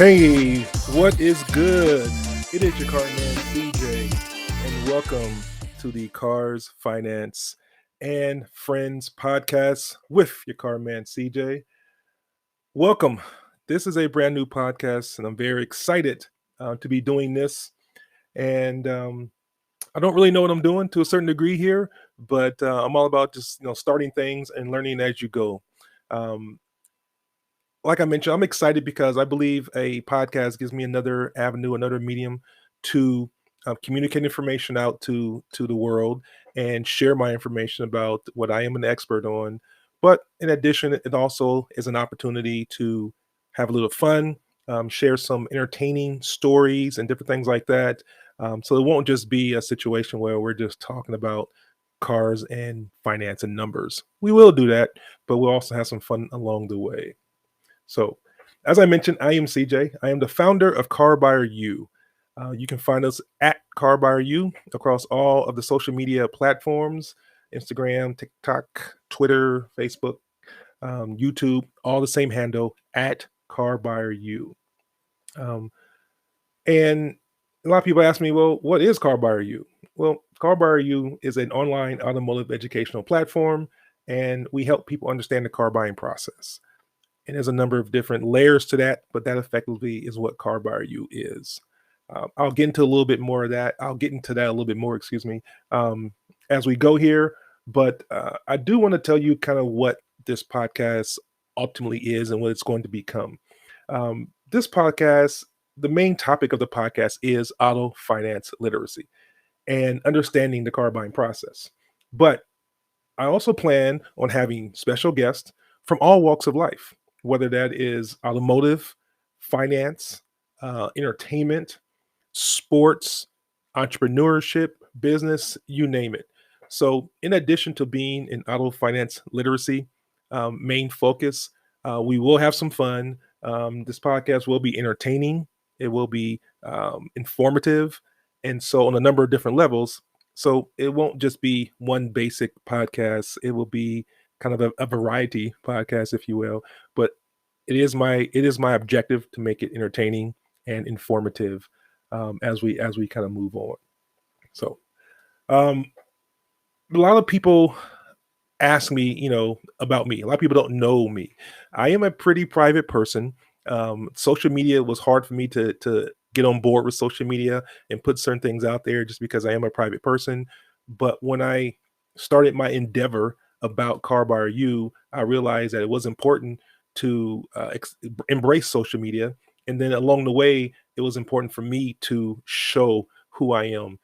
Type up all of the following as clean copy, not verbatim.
Hey, what is good? It is your car man CJ, and welcome to the Cars, Finance, and Friends podcast with your car man CJ. Welcome. This is a brand new podcast, and I'm very excited to be doing this. And I don't really know what I'm doing to a certain degree here, but I'm all about just starting things and learning as you go. Um, like I mentioned, I'm excited because I believe a podcast gives me another avenue, another medium to communicate information out to the world and share my information about what I am an expert on. But in addition, it also is an opportunity to have a little fun, share some entertaining stories and different things like that. So it won't just be a situation where we're just talking about cars and finance and numbers. We will do that, but we'll also have some fun along the way. So, as I mentioned, I am CJ. I am the founder of Car Buyer U. You can find us at Car Buyer U across all of the social media platforms: Instagram, TikTok, Twitter, Facebook, YouTube, all the same handle at Car Buyer U. Um, and a lot of people ask me, well, what is Car Buyer U? Well, Car Buyer U is an online automotive educational platform, and we help people understand the car buying process. And there's a number of different layers to that, but that effectively is what Car Buyer U is. I'll get into a little bit more of that. I'll get into that a little bit more, excuse me, as we go here. But I do want to tell you kind of what this podcast ultimately is and what it's going to become. This podcast, the main topic of the podcast is auto finance literacy and understanding the car buying process. But I also plan on having special guests from all walks of life, whether that is automotive, finance, entertainment, sports, entrepreneurship, business, you name it. So, in addition to being an auto finance literacy main focus, we will have some fun. This podcast will be entertaining, it will be informative, and so on a number of different levels. So, it won't just be one basic podcast, it will be kind of a variety podcast, if you will. But it is my objective to make it entertaining and informative as we kind of move on. So, um, a lot of people ask me, about me. A lot of people don't know me. I am a pretty private person. Social media was hard for me to get on board with social media and put certain things out there just because I am a private person. But when I started my endeavor about Car Buyer U, I realized that it was important to embrace social media. And then along the way, it was important for me to show who I am.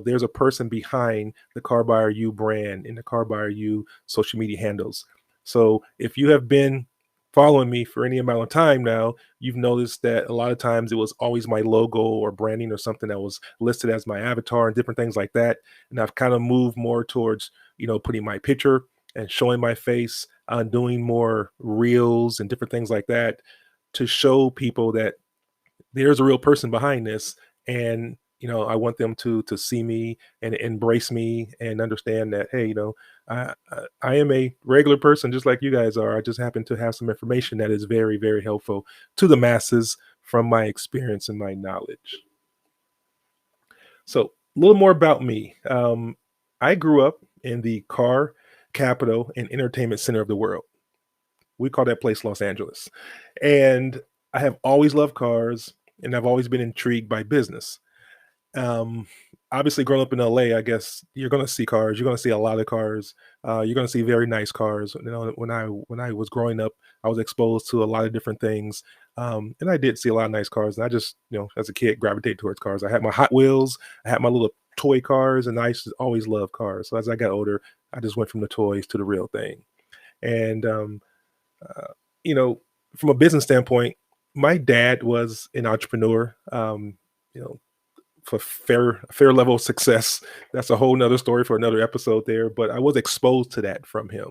There's a person behind the Car Buyer U brand and the Car Buyer U social media handles. So if you have been following me for any amount of time now, you've noticed that a lot of times it was always my logo or branding or something that was listed as my avatar and different things like that. And I've kind of moved more towards, putting my picture and showing my face, doing more reels and different things like that to show people that there's a real person behind this. And I want them to see me and embrace me and understand that, hey, I am a regular person just like you guys are. I just happen to have some information that is very, very helpful to the masses from my experience and my knowledge. So a little more about me. I grew up in the car capital and entertainment center of the world. We call that place Los Angeles. And I have always loved cars, and I've always been intrigued by business. Um, Obviously, growing up in LA, I guess you're going to see cars. You're going to see a lot of cars. You're going to see very nice cars. When I was growing up, I was exposed to a lot of different things, and I did see a lot of nice cars. And I just, as a kid, gravitated towards cars. I had my Hot Wheels. I had my little toy cars, and I used to always love cars. So as I got older, I just went from the toys to the real thing. And uh, you know, from a business standpoint, my dad was an entrepreneur. You know, for fair level of success. That's a whole nother story for another episode there. But I was exposed to that from him.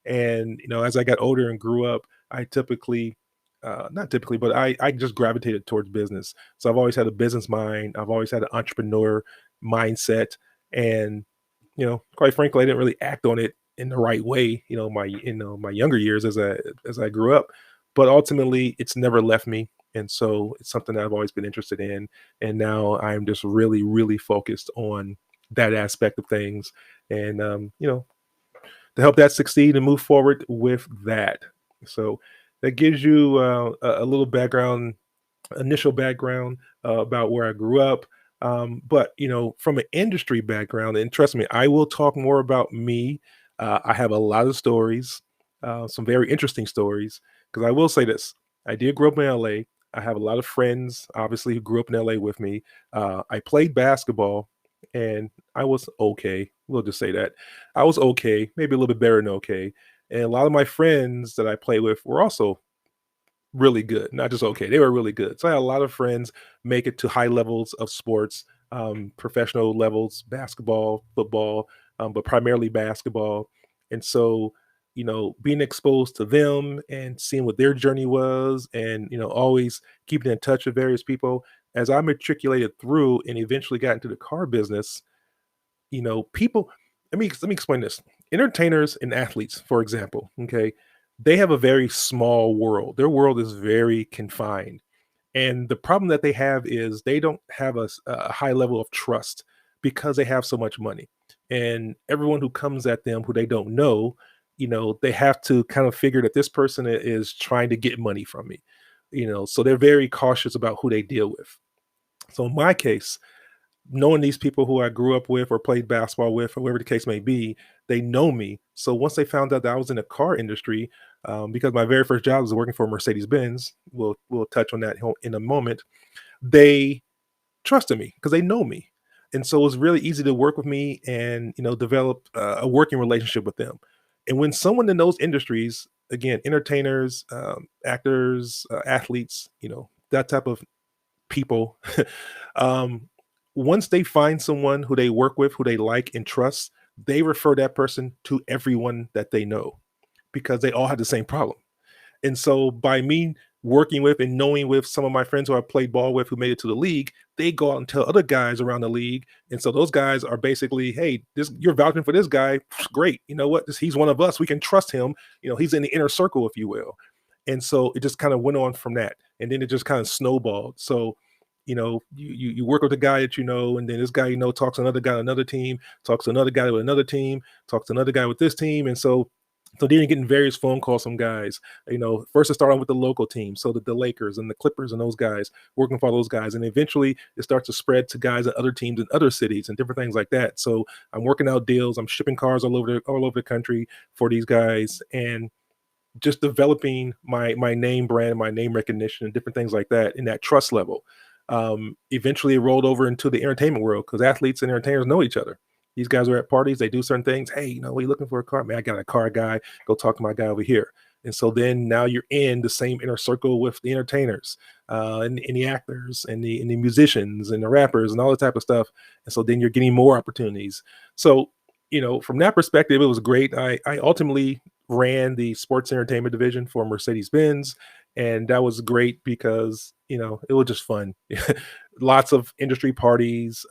And as I got older and grew up, I typically not typically, but I just gravitated towards business. So I've always had a business mind. I've always had an entrepreneur mindset. And, quite frankly, I didn't really act on it in the right way, my younger years as I grew up. But ultimately it's never left me. And so it's something that I've always been interested in. And now I'm just really, really focused on that aspect of things. And, to help that succeed and move forward with that. So that gives you a little background, initial background about where I grew up. But from an industry background, and trust me, I will talk more about me. I have a lot of stories, some very interesting stories. Because I will say this: I did grow up in LA. I have a lot of friends, obviously, who grew up in LA with me. I played basketball, and I was okay. We'll just say that I was okay, maybe a little bit better than okay. And a lot of my friends that I play with were also really good, not just okay. They were really good. So I had a lot of friends make it to high levels of sports, professional levels, basketball, football, but primarily basketball. And so, being exposed to them and seeing what their journey was, and always keeping in touch with various people as I matriculated through and eventually got into the car business. People. Let me explain this. Entertainers and athletes, for example, okay, they have a very small world. Their world is very confined, and the problem that they have is they don't have a high level of trust because they have so much money, and everyone who comes at them who they don't know, they have to kind of figure that this person is trying to get money from me. So they're very cautious about who they deal with. So in my case, knowing these people who I grew up with or played basketball with, or whatever the case may be, they know me. So once they found out that I was in the car industry, because my very first job was working for Mercedes Benz, we'll touch on that in a moment. They trusted me because they know me, and so it was really easy to work with me and develop a working relationship with them. And when someone in those industries, again, entertainers, actors, athletes, that type of people, um, once they find someone who they work with, who they like and trust, they refer that person to everyone that they know because they all have the same problem. And so by me working with and knowing with some of my friends who I played ball with who made it to the league, they go out and tell other guys around the league. And so those guys are basically, hey, this you're vouching for this guy. Great. You know what? He's one of us. We can trust him. He's in the inner circle, if you will. And so it just kind of went on from that. And then it just kind of snowballed. So, you work with a guy that and then this guy talks to another guy on another team, talks to another guy with another team, talks to another guy with this team. And so then you're getting various phone calls from guys. First it started with the local team, so the Lakers and the Clippers and those guys, working for those guys, and eventually it starts to spread to guys at other teams in other cities and different things like that. So I'm working out deals. I'm shipping cars all over the country for these guys, and just developing my name brand, my name recognition, and different things like that in that trust level. Eventually, it rolled over into the entertainment world because athletes and entertainers know each other. These guys are at parties, they do certain things. Hey, what are you looking for a car? Man, I got a car guy. Go talk to my guy over here. And so then now you're in the same inner circle with the entertainers, and the actors and the musicians and the rappers and all that type of stuff. And so then you're getting more opportunities. So, from that perspective, it was great. I ultimately ran the sports entertainment division for Mercedes Benz, and that was great because it was just fun. Lots of industry parties,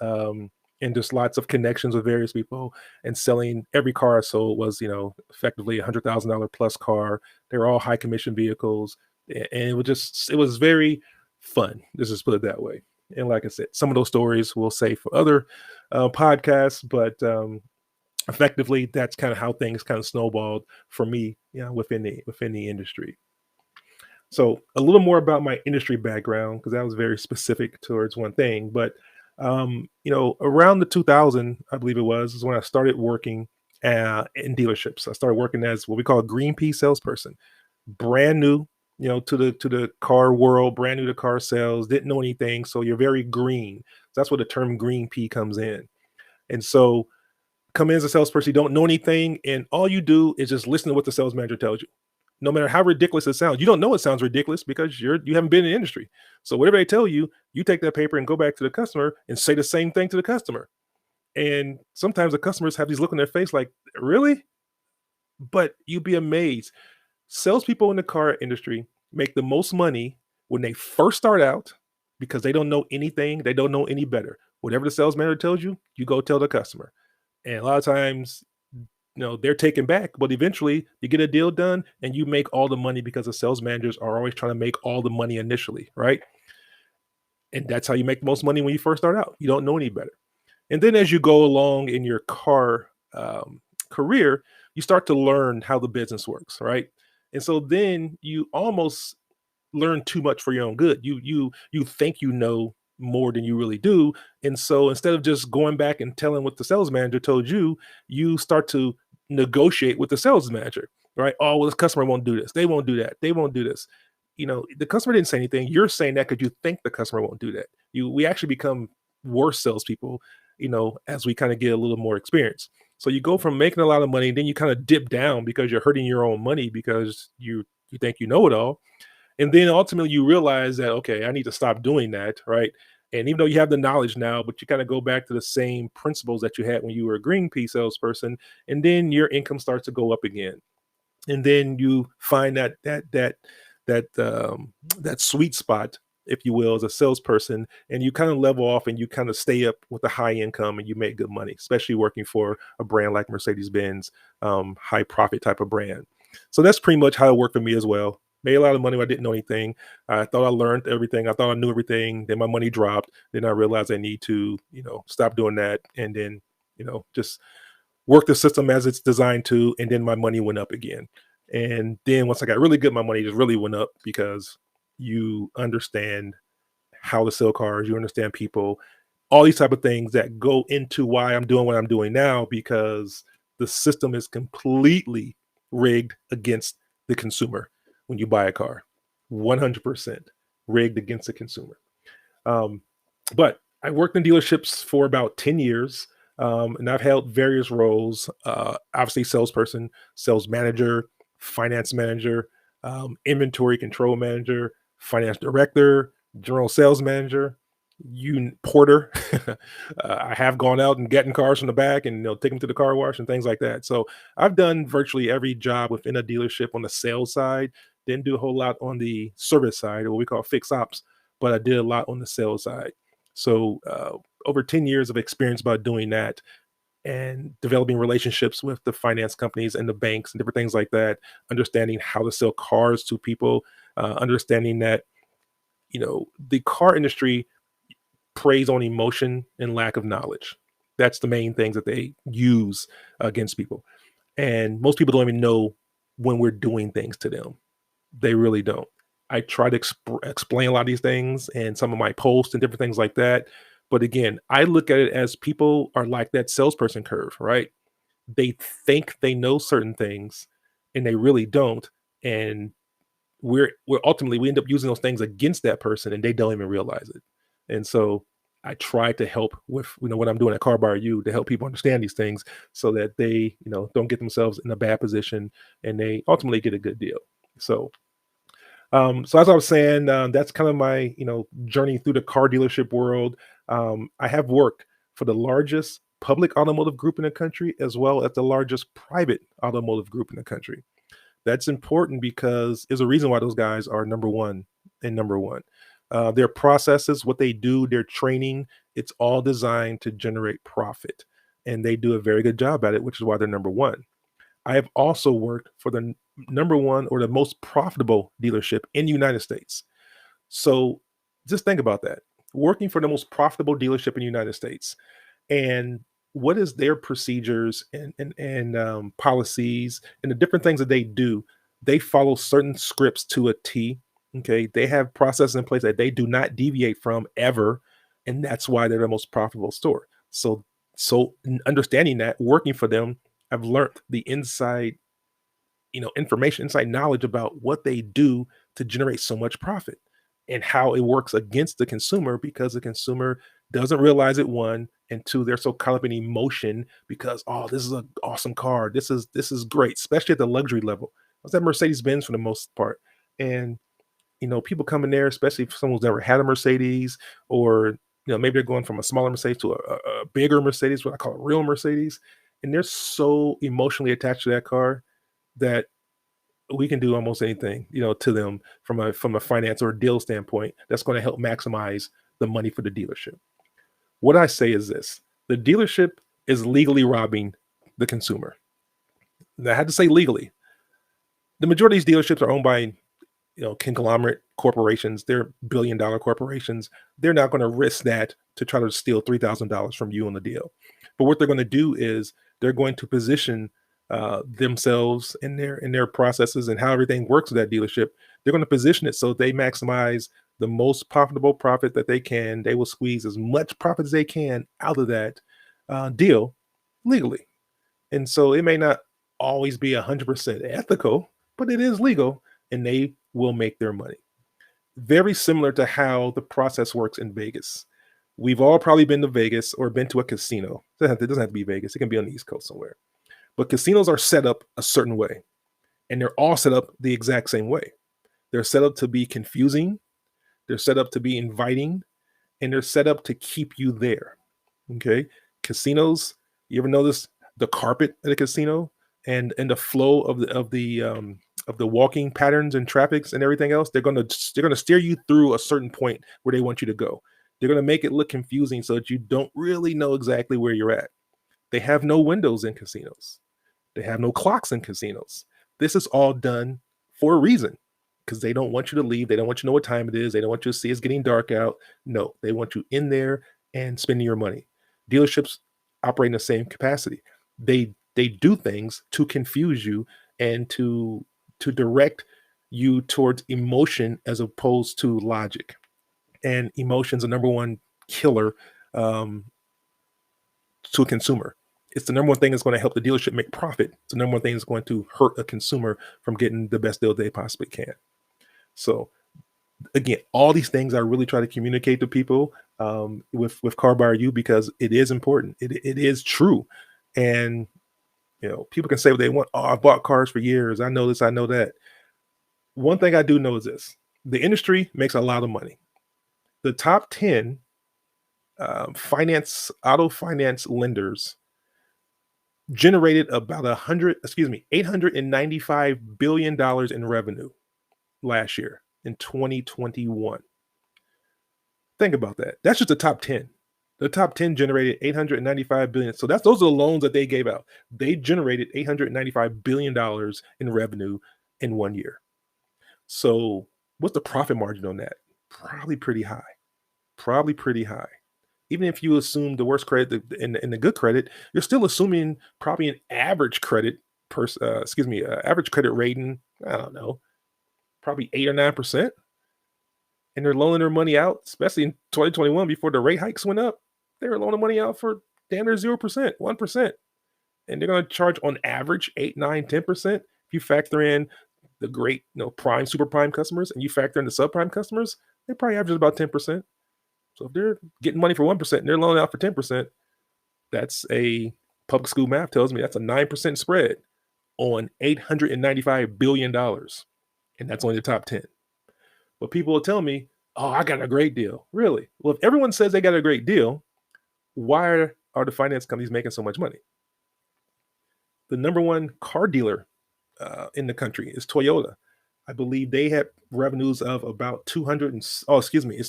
and just lots of connections with various people, and selling every car I sold was effectively $100,000 plus car. They were all high commission vehicles, and it was very fun. Let's just put it that way. And like I said, some of those stories we'll say for other podcasts, but effectively that's kind of how things kind of snowballed for me, within the industry. So a little more about my industry background, because that was very specific towards one thing. But around the 2000, I believe it was, is when I started working in dealerships. I started working as what we call a green pea salesperson, brand new, to the car world, brand new to car sales, didn't know anything. So you're very green. So that's where the term green pea comes in. And so come in as a salesperson, you don't know anything, and all you do is just listen to what the sales manager tells you. No matter how ridiculous it sounds, you don't know it sounds ridiculous because you haven't been in the industry. So whatever they tell you, you take that paper and go back to the customer and say the same thing to the customer. And sometimes the customers have these look on their face like, really? But you'd be amazed. Salespeople in the car industry make the most money when they first start out because they don't know anything. They don't know any better. Whatever the sales manager tells you, you go tell the customer. And a lot of times they're taken back, but eventually you get a deal done and you make all the money because the sales managers are always trying to make all the money initially, right? And that's how you make the most money when you first start out. You don't know any better. And then as you go along in your car career, you start to learn how the business works, right? And so then you almost learn too much for your own good. You think you know more than you really do. And so instead of just going back and telling what the sales manager told you, you start to negotiate with the sales manager, right? Oh, well, this customer won't do this. They won't do that. They won't do this. The customer didn't say anything. You're saying that because you think the customer won't do that. We actually become worse salespeople, as we kind of get a little more experience. So you go from making a lot of money, then you kind of dip down because you're hurting your own money because you think you know it all. And then ultimately you realize that, okay, I need to stop doing that, right? And even though you have the knowledge now, but you kind of go back to the same principles that you had when you were a green pea salesperson, and then your income starts to go up again. And then you find that sweet spot, if you will, as a salesperson, and you kind of level off and you kind of stay up with a high income and you make good money, especially working for a brand like Mercedes-Benz, high profit type of brand. So that's pretty much how it worked for me as well. Made a lot of money when I didn't know anything. I thought I learned everything. I thought I knew everything. Then my money dropped. Then I realized I need to, stop doing that. And then, just work the system as it's designed to. And then my money went up again. And then once I got really good, my money just really went up because you understand how to sell cars. You understand people, all these type of things that go into why I'm doing what I'm doing now, because the system is completely rigged against the consumer. When you buy a car, 100% rigged against the consumer. Um, but I worked in dealerships for about 10 years, and I've held various roles, obviously salesperson, sales manager, finance manager, inventory control manager, finance director, general sales manager, porter. I have gone out and gotten cars from the back and take them to the car wash and things like that. So I've done virtually every job within a dealership on the sales side. Didn't do a whole lot on the service side, or what we call fixed ops, but I did a lot on the sales side. So over 10 years of experience about doing that and developing relationships with the finance companies and the banks and different things like that, understanding how to sell cars to people, understanding that, the car industry preys on emotion and lack of knowledge. That's the main things that they use against people. And most people don't even know when we're doing things to them. They really don't. I try to explain a lot of these things and some of my posts and different things like that. But again, I look at it as people are like that salesperson curve, right? They think they know certain things and they really don't. And we're ultimately we end up using those things against that person and they don't even realize it. And so I try to help with what I'm doing at Car Bar U to help people understand these things so that they don't get themselves in a bad position and they ultimately get a good deal. So as I was saying, that's kind of my journey through the car dealership world. I have worked for the largest public automotive group in the country as well as the largest private automotive group in the country. That's important because there's a reason why those guys are number one and number one. Their processes, what they do, their training, it's all designed to generate profit. And they do a very good job at it, which is why they're number one. I have also worked for the number one or the most profitable dealership in the United States. So just think about that. Working for the most profitable dealership in the United States. And what is their procedures and policies and the different things that they do? They follow certain scripts to a T. Okay, they have processes in place that they do not deviate from ever, and that's why they're the most profitable store. So understanding that, working for them, I've learned the inside, information, inside knowledge about what they do to generate so much profit and how it works against the consumer because the consumer doesn't realize it, one, and two, they're so caught up in emotion because, oh, this is an awesome car. This is great, especially at the luxury level. I was at Mercedes-Benz for the most part. And people come in there, especially if someone's never had a Mercedes, or maybe they're going from a smaller Mercedes to a bigger Mercedes, what I call a real Mercedes, and they're so emotionally attached to that car that we can do almost anything, to them from a finance or deal standpoint that's going to help maximize the money for the dealership. What I say is this: the dealership is legally robbing the consumer. Now, I had to say legally. The majority of these dealerships are owned by conglomerate corporations. They're billion-dollar corporations. They're not going to risk that to try to steal $3,000 from you on the deal. But what they're going to do is they're going to position themselves in their processes and how everything works with that dealership. They're going to position it so they maximize the most profitable profit that they can. They will squeeze as much profit as they can out of that deal legally. And so it may not always be 100% ethical, but it is legal and they will make their money. Very similar to how the process works in Vegas. We've all probably been to Vegas or been to a casino. It doesn't have to be Vegas. It can be on the East Coast somewhere. But casinos are set up a certain way, and they're all set up the exact same way. They're set up to be confusing. They're set up to be inviting, and they're set up to keep you there. Okay. Casinos, you ever notice the carpet at a casino and the flow of the walking patterns and traffics and everything else? They're gonna steer you through a certain point where they want you to go. They're gonna make it look confusing so that you don't really know exactly where you're at. They have no windows in casinos. They have no clocks in casinos. This is all done for a reason, because they don't want you to leave. They don't want you to know what time it is. They don't want you to see it's getting dark out. No, they want you in there and spending your money. Dealerships operate in the same capacity. They do things to confuse you and to direct you towards emotion as opposed to logic. And emotion's the number one killer to a consumer. It's the number one thing that's going to help the dealership make profit. It's the number one thing that's going to hurt a consumer from getting the best deal they possibly can. So again, all these things I really try to communicate to people with Car Buyer U, because it is important. It is true. And people can say what they want. Oh, I bought cars for years. I know this, I know that. One thing I do know is this: the industry makes a lot of money. The top 10 auto finance lenders generated about $895 billion in revenue last year in 2021. Think about that. That's just the top 10. The top 10 generated $895 billion. So those are the loans that they gave out. They generated $895 billion in revenue in 1 year. So what's the profit margin on that? Probably pretty high. Even if you assume the worst credit and the good credit, you're still assuming probably an average credit average credit rating. I don't know, probably 8 or 9%. And they're loaning their money out, especially in 2021 before the rate hikes went up. They were loaning money out for damn near 0%, 1%. And they're going to charge on average 8, 9, 10%. If you factor in the great, prime, super prime customers, and you factor in the subprime customers, they probably average about 10%. So if they're getting money for 1% and they're loaning out for 10%, that's a public school math tells me that's a 9% spread on $895 billion. And that's only the top 10. But people will tell me, oh, I got a great deal. Really? Well, if everyone says they got a great deal, why are the finance companies making so much money? The number one car dealer in the country is Toyota. I believe they had revenues of about 200 it's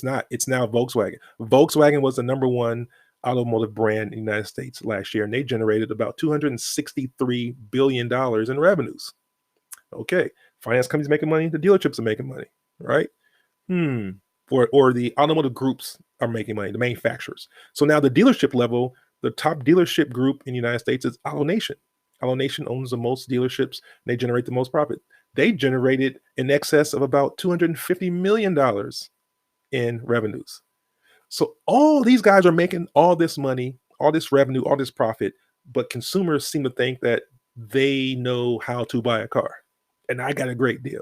not. It's now Volkswagen. Volkswagen was the number one automotive brand in the United States last year, and they generated about $263 billion in revenues. Okay. Finance companies making money. The dealerships are making money, right? Or the automotive groups are making money, the manufacturers. So now the dealership level, the top dealership group in the United States is AutoNation. AutoNation owns the most dealerships. And they generate the most profit. They generated in excess of about $250 million in revenues. So all these guys are making all this money, all this revenue, all this profit, but consumers seem to think that they know how to buy a car. And I got a great deal.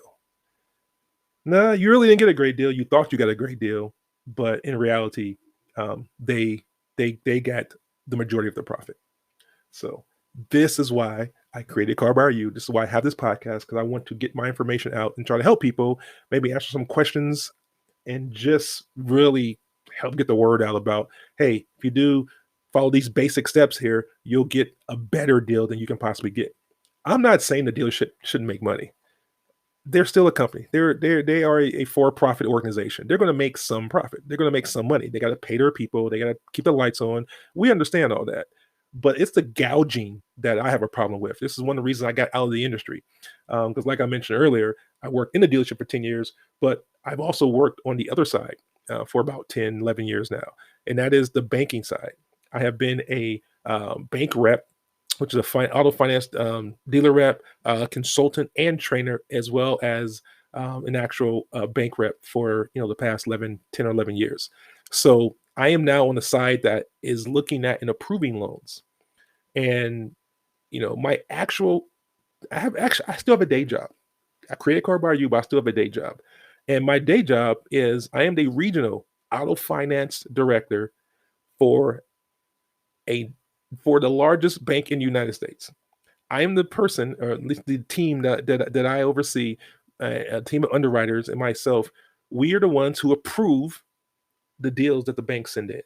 No, you really didn't get a great deal. You thought you got a great deal, but in reality, they got the majority of the profit. So this is why I created Car Buyer U. This is why I have this podcast, because I want to get my information out and try to help people, maybe answer some questions, and just really help get the word out about, hey, if you do follow these basic steps here, you'll get a better deal than you can possibly get. I'm not saying the dealership shouldn't make money. They're still a company. They are a for-profit organization. They're going to make some profit. They're going to make some money. They got to pay their people. They got to keep the lights on. We understand all that. but it's the gouging that I have a problem with. This is one of the reasons I got out of the industry. Because, like I mentioned earlier, I worked in the dealership for 10 years, but I've also worked on the other side for about 10, 11 years now. And that is the banking side. I have been a bank rep, which is a auto finance dealer rep, consultant, and trainer, as well as an actual bank rep for the past 10 or 11 years. So I am now on the side that is looking at and approving loans. And my actual, I still have a day job. I create Car by You, but I still have a day job. And my day job is I am the regional auto finance director for a for the largest bank in the United States. I am the person, or at least the team that I oversee, a team of underwriters and myself. We are the ones who approve the deals that the banks send in.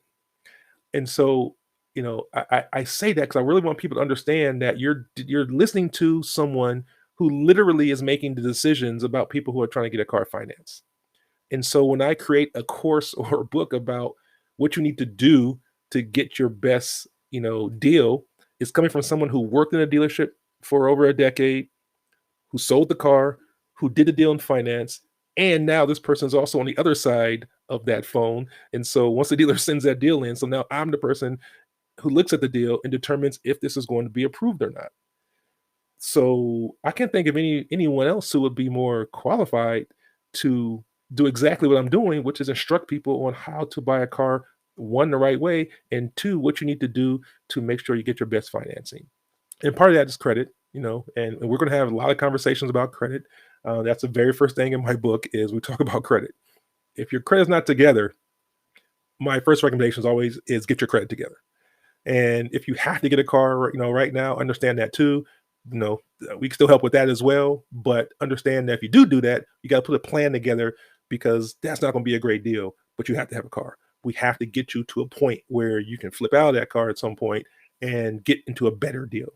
And so, I say that because I really want people to understand that you're listening to someone who literally is making the decisions about people who are trying to get a car finance. And so when I create a course or a book about what you need to do to get your best, deal, it's coming from someone who worked in a dealership for over a decade, who sold the car, who did the deal in finance, and now this person's also on the other side of that phone. And so once the dealer sends that deal in, so now I'm the person who looks at the deal and determines if this is going to be approved or not. So I can't think of anyone else who would be more qualified to do exactly what I'm doing, which is instruct people on how to buy a car, one, the right way, and two, what you need to do to make sure you get your best financing. And part of that is credit, and we're going to have a lot of conversations about credit. That's the very first thing in my book is we talk about credit. If your credit's not together, my first recommendation is always is get your credit together. And if you have to get a car, right now, understand that too. We can still help with that as well. But understand that if you do that, you got to put a plan together because that's not going to be a great deal. But you have to have a car. We have to get you to a point where you can flip out of that car at some point and get into a better deal.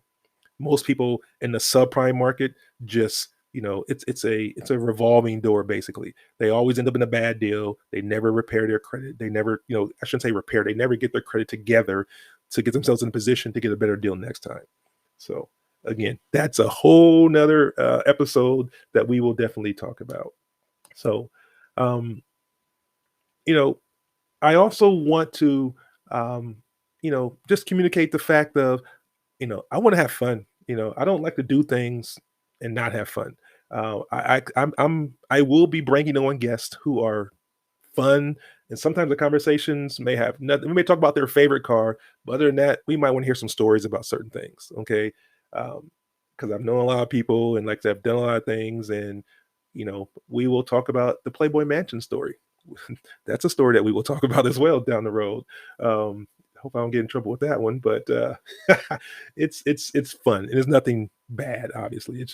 Most people in the subprime market just it's a revolving door. Basically, they always end up in a bad deal. They never repair their credit. They never, I shouldn't say repair, they never get their credit together to get themselves in a position to get a better deal next time. So again, that's a whole nother episode that we will definitely talk about. So um you know I also want to just communicate the fact of, I want to have fun. I don't like to do things and not have fun. I will be bringing on guests who are fun, and sometimes the conversations may have nothing. We may talk about their favorite car, but other than that, we might want to hear some stories about certain things. Okay, because I've known a lot of people, and like I said, I've done a lot of things, and we will talk about the Playboy Mansion story. That's a story that we will talk about as well down the road. Hope I don't get in trouble with that one, but it's fun and it's nothing bad. Obviously, it's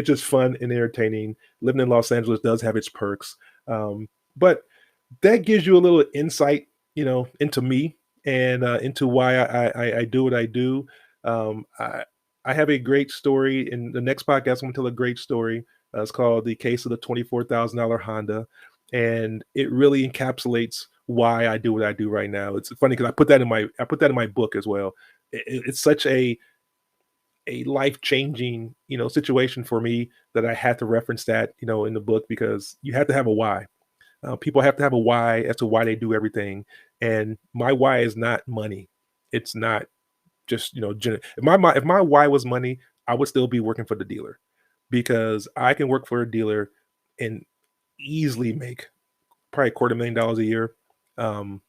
just fun and entertaining. Living in Los Angeles does have its perks, but that gives you a little insight, into me and into why I do what I do. Um, I I have a great story in the next podcast. I'm going to tell a great story. It's called "The Case of the $24,000 Honda," and it really encapsulates why I do what I do right now. It's funny because I put that in my book as well. It's such a life changing situation for me that I had to reference that in the book because you have to have a why. People have to have a why as to why they do everything, and my why is not money. It's not just if my why was money, I would still be working for the dealer because I can work for a dealer and easily make probably $250,000 a year. Um,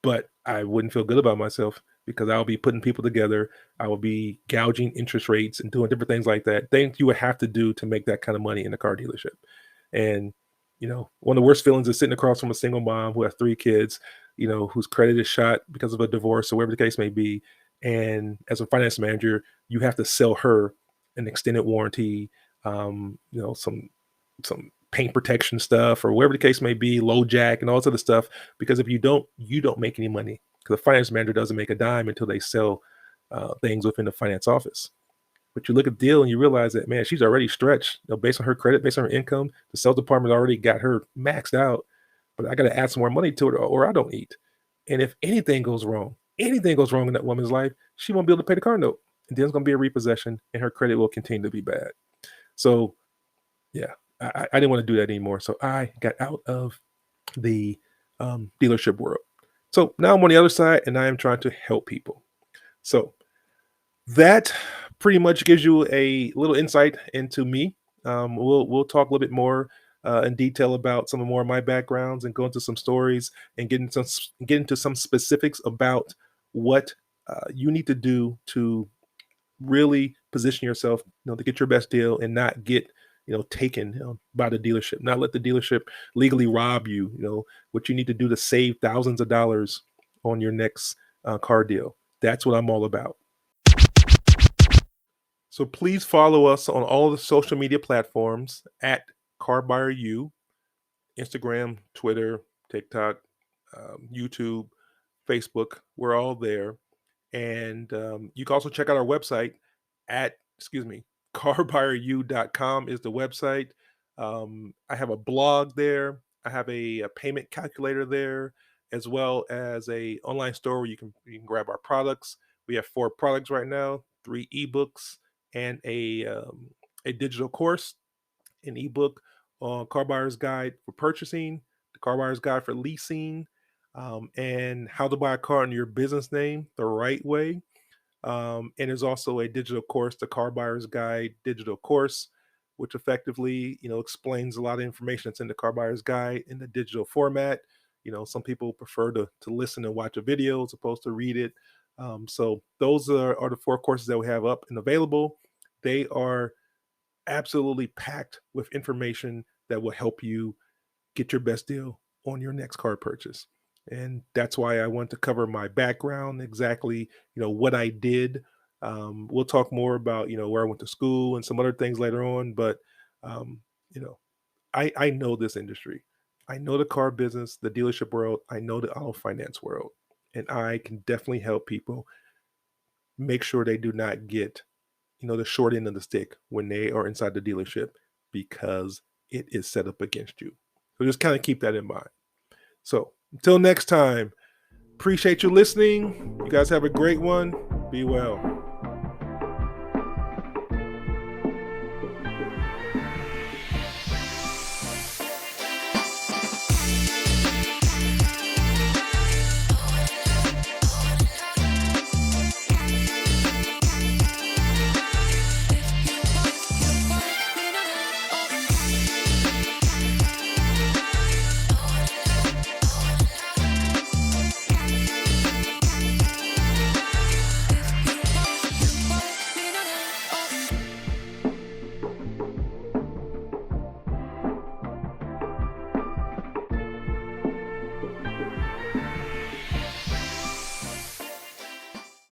but I wouldn't feel good about myself because I'll be putting people together. I will be gouging interest rates and doing different things like that. Things you would have to do to make that kind of money in a car dealership. And one of the worst feelings is sitting across from a single mom who has three kids, whose credit is shot because of a divorce or whatever the case may be. And as a finance manager, you have to sell her an extended warranty, some paint protection stuff or whatever the case may be, low jack and all this other stuff. Because if you don't make any money because the finance manager doesn't make a dime until they sell things within the finance office. But you look at the deal and you realize that, man, she's already stretched, based on her credit, based on her income. The sales department already got her maxed out, but I got to add some more money to it or I don't eat. And if anything goes wrong, anything goes wrong in that woman's life, she won't be able to pay the car note. And then it's going to be a repossession and her credit will continue to be bad. So, yeah, I didn't want to do that anymore. So I got out of the dealership world. So now I'm on the other side and I am trying to help people. So that pretty much gives you a little insight into me. We'll talk a little bit more in detail about some more of my backgrounds and go into some stories and get into some specifics about what you need to do to really position yourself, to get your best deal and not get taken by the dealership, not let the dealership legally rob you. What you need to do to save thousands of dollars on your next car deal. That's what I'm all about. So please follow us on all the social media platforms at Car Buyer U, Instagram, Twitter, TikTok, YouTube, Facebook. We're all there. And you can also check out our website at, carbuyerU.com is the website. I have a blog there. I have a payment calculator there, as well as a online store where you can grab our products. We have 4 products right now, 3 ebooks and a digital course, an ebook on Car Buyer's Guide for Purchasing, the Car Buyer's Guide for Leasing, and how to buy a car in your business name the right way. And there's also a digital course, the Car Buyer's Guide digital course, which effectively, explains a lot of information that's in the Car Buyer's Guide in the digital format. Some people prefer to listen and watch a video as opposed to read it. So those are the 4 courses that we have up and available. They are absolutely packed with information that will help you get your best deal on your next car purchase. And that's why I want to cover my background, exactly, what I did. We'll talk more about, where I went to school and some other things later on. But, you know, I know this industry. I know the car business, the dealership world. I know the auto finance world. And I can definitely help people make sure they do not get, the short end of the stick when they are inside the dealership because it is set up against you. So just kind of keep that in mind. So until next time, appreciate you listening. You guys have a great one. Be well.